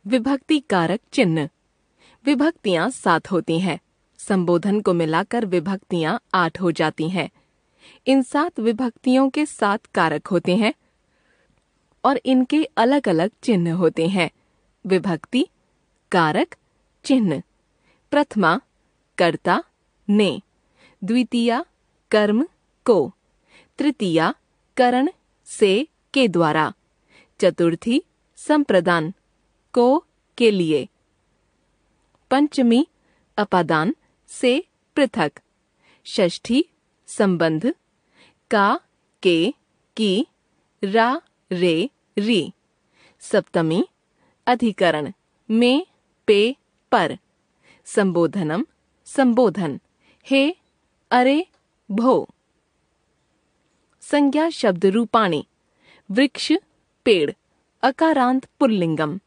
विभक्ति कारक चिन्ह। विभक्तियां 7 होती हैं। संबोधन को मिलाकर विभक्तियां 8 हो जाती हैं। इन 7 विभक्तियों के 7 कारक होते हैं और इनके अलग अलग चिन्ह होते हैं। विभक्ति, कारक, चिन्ह। प्रथमा कर्ता ने, द्वितीया कर्म को, तृतीया करण से के द्वारा, चतुर्थी संप्रदान को के लिए, पंचमी अपादान से पृथक, षष्ठी संबंध का के की रा रे री, सप्तमी अधिकरण में पे पर, संबोधनम संबोधन हे अरे भो। संज्ञा शब्द रूपाणि। वृक्ष पेड़, अकारांत पुल्लिंगम।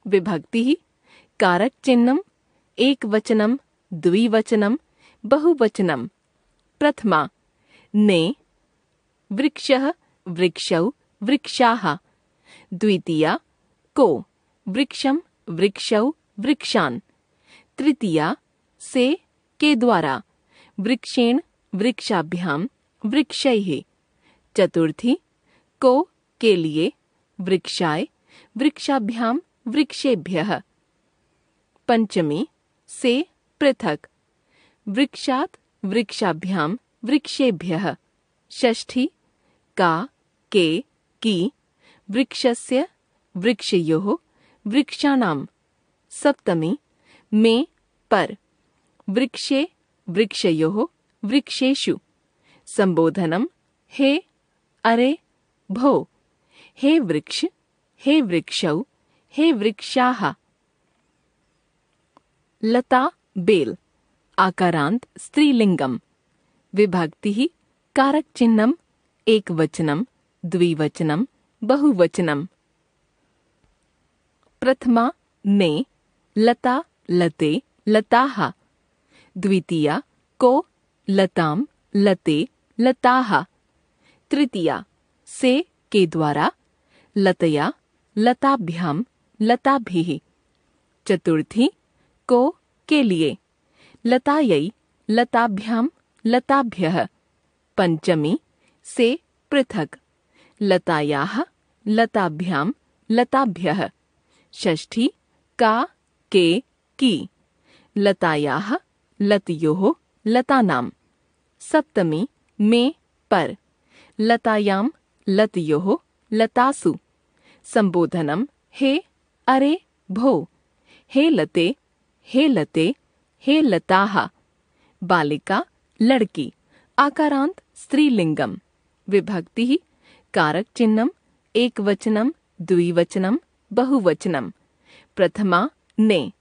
विभक्ति कारक चिन्हम एकवचनम द्विवचनम बहुवचनम। प्रथमा ने, वृक्षः वृक्षौ वृक्षाः। द्वितीया को, वृक्षम वृक्षौ वृक्षान्। तृतीया से के द्वारा, वृक्षेण वृक्षाभ्याम वृक्षैः। चतुर्थी को के लिए, वृक्षाय वृक्षाभ्याम वृक्षेभ्यः। पंचमी से पृथक, वृक्षात् वृक्षाभ्याम वृक्षेभ्यः। षष्ठी का के की, वृक्षस्य वृक्षयोः वृक्षाणाम्। सप्तमी में पर, वृक्षे वृक्षयोः वृक्षेषु। संबोधनम हे अरे भो। हे वृक्ष, हे वृक्षौ, हे वृक्षाः। लता बेल, आकारांत स्त्रीलिंगम। विभक्ति कारक चिन्हम एकवचनम द्विवचनम बहुवचनम। प्रथमा ने, लता लते लताः। द्वितीया को, लताम लते लताः। तृतीया से के द्वारा, लतया लताभ्याम लताभिः। चतुर्थी को के लिए, लतायै लताभ्याम लताभ्यः। पंचमी से पृथक, लतायाः लताभ्याम लताभ्यः। षष्ठी का के की, लतायाः लतयोः लतानाम्। सप्तमी में पर, लतायां लतयोः लतासु। संबोधनम हे अरे भो। हे लते, हे लते, हे लताः। बालिका लड़की, आकारांत स्त्रीलिंगम। विभक्ति कारक चिन्हम एकवचनम द्विवचनम बहुवचनम। प्रथमा ने,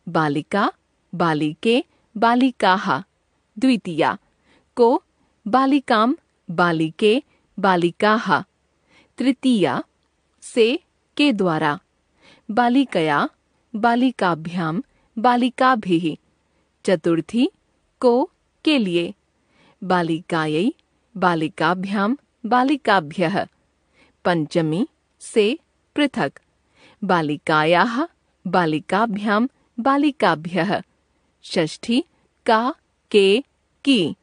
बालिका बालिके बालिकाः। द्वितीया को, बालिकाम बालिके बालिकाः। तृतीया से के द्वारा, बालिकया बालिकाभ्याम बालिकाभिः। चतुर्थी को के लिए, बालिकायै बालिकाभ्याम बालिकाभ्यः। पंचमी से पृथक, बालिकायाः बालिकाभ्याम बालिकाभ्यः। षष्ठी का के की,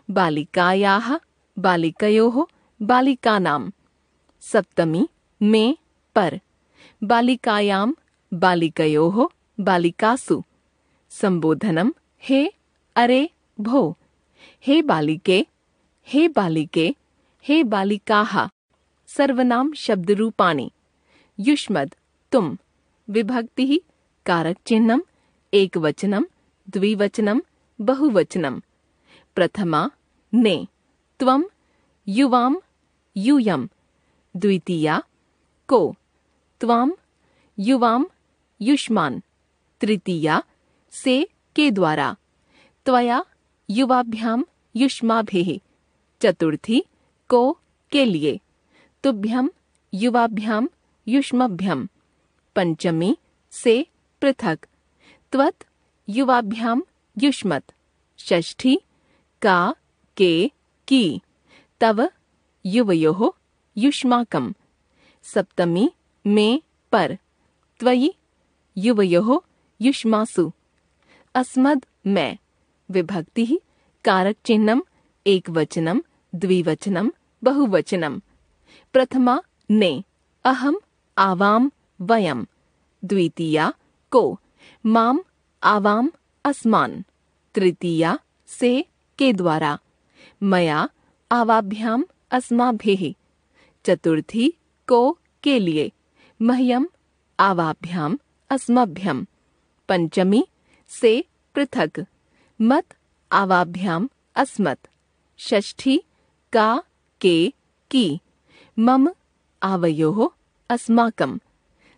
बालिकायाः बालिकयोः बालिकानाम्। सप्तमी में पर, बालिकायां बालिकयोः बालिकासु। संबोधनम हे अरे भो। हे बालिके, हे बालिके, हे बालिकाः। सर्वनाम शब्द रूपाणि। युष्मद् तुम। विभक्ति कारक चिन्हम एकवचनम द्विवचनम बहुवचनम। प्रथमा ने, त्वम युवाम यूयम। द्वितीया को, त्वाम युवाम युष्मान्। तृतीया से के द्वारा, त्वया युवाभ्याम युष्माभिः। चतुर्थी को के लिए, तुभ्यम युवाभ्याम युष्मभ्यम। पंचमी से पृथक, त्वत् युवाभ्याम युष्मत्। षष्ठी का के की, तव युवयोः युष्माकम्। सप्तमी में पर, त्वयि युवयोः युष्मासु। अस्मद् मैं विभक्ति कारक चिह्नम एकवचनम द्विवचनम बहुवचनम। प्रथमा ने अहम आवाम वयम। द्वितीया को माम आवाम अस्मान्। तृतीया से के द्वारा मया आवाभ्याम अस्माभिः। चतुर्थी को के लिए मह्यम आवाभ्याम अस्मभ्यम। पंचमी से पृथक मत आवाभ्याम अस्मत्। षष्ठी का के की मम आवयोः अस्माकं।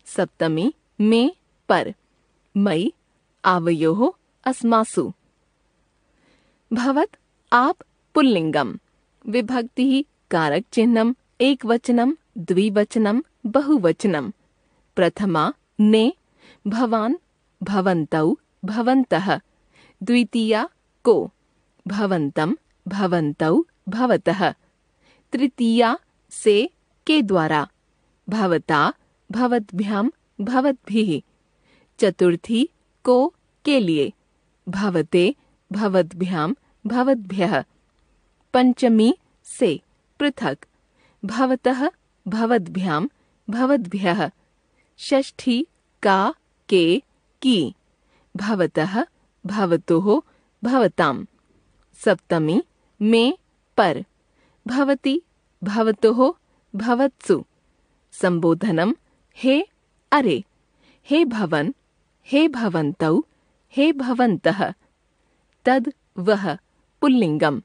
सप्तमी में पर मयि आवयोः अस्मासु। भवत् आप पुल्लिंगम विभक्ति कारक चिह्नम एकवचनम द्विवचनम बहुवचनम। प्रथमा ने भवान् भवन्तौ भवन्तः। द्वितीया को भवन्तं भवन्तौ भवतः। तृतीया से के द्वारा भवता भवद्भ्याम भवद्भिः। चतुर्थी को के लिए भवते भवद्भ्याम भवद्भ्यः। पंचमी से पृथक भवतः भवद्भ्याम भवद्भ्यः। षष्ठी का के की भवतः भवतोः भवताम्। सप्तमी में पर भवति भवतोः भवत्सु। संबोधनम हे अरे हे भवन हे भवन्तौ हे भवन्तः। तद वह पुल्लिंगम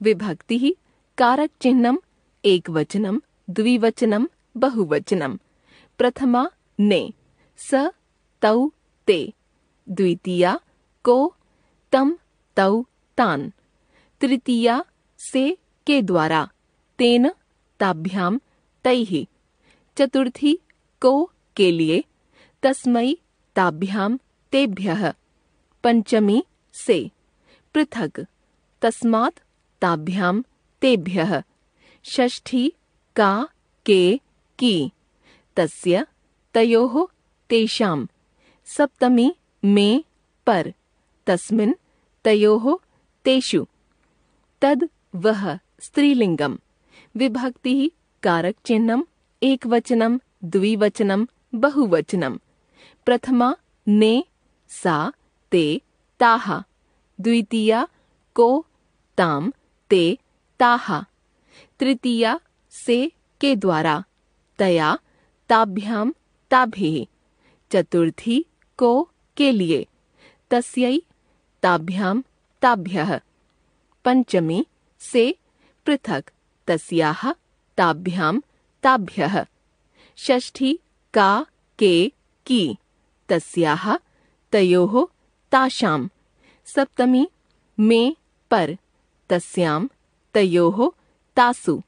विभक्ति कारक चिह्नम एकवचनम द्विवचनम बहुवचनम। प्रथमा ने स तौ ते। द्वितीया को तम तौ तान। तृतीया से के द्वारा तेन ताभ्याम तैः। चतुर्थी को के लिए तस्मै ताभ्याम तेभ्यः। पंचमी से पृथक तस्मात् ताभ्याम तेभ्यः। षष्ठी का के की तस्य तयोः तेषां। सप्तमी में पर तस्मिन् तयोः तेषु। तद वह स्त्रीलिंगम विभक्ति कारक चिह्नम एकवचनम द्विवचनम बहुवचनम। प्रथमा ने सा ते ताः। द्वितीया को ताम ते ताः। तृतीया से के द्वारा तया ताभ्याम ताभिः। चतुर्थी को के लिए तस्यै ताभ्याम ताभ्यः। पंचमी से पृथक तस्याः ताभ्याम ताभ्यः। षष्ठी का के की तस्याः तयोः तासां। सप्तमी में पर तस्यां तयोः तासु।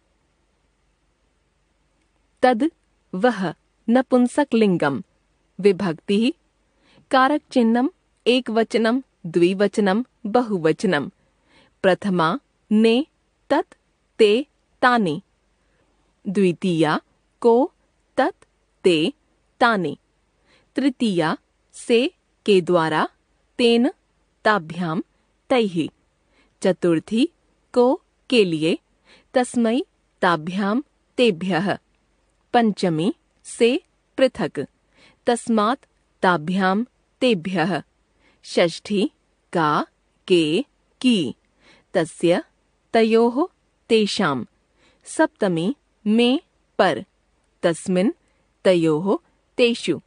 तद वह नपुंसकलिंगम विभक्ति कारक चिह्नम एकवचनम द्विवचनम बहुवचनम। प्रथमा ने तत् ते तानि। द्वितीया को तत् ते तानि। तृतीया से के द्वारा तेन ताभ्याम तैः। चतुर्थी को के लिए तस्मै ताभ्याम तेभ्यः। पंचमी से पृथक तस्मात् ताभ्याम तेभ्यः। षष्ठी का के की तस्य तयोः तेषां। सप्तमी में पर तस्मिन् तयोः तेषु।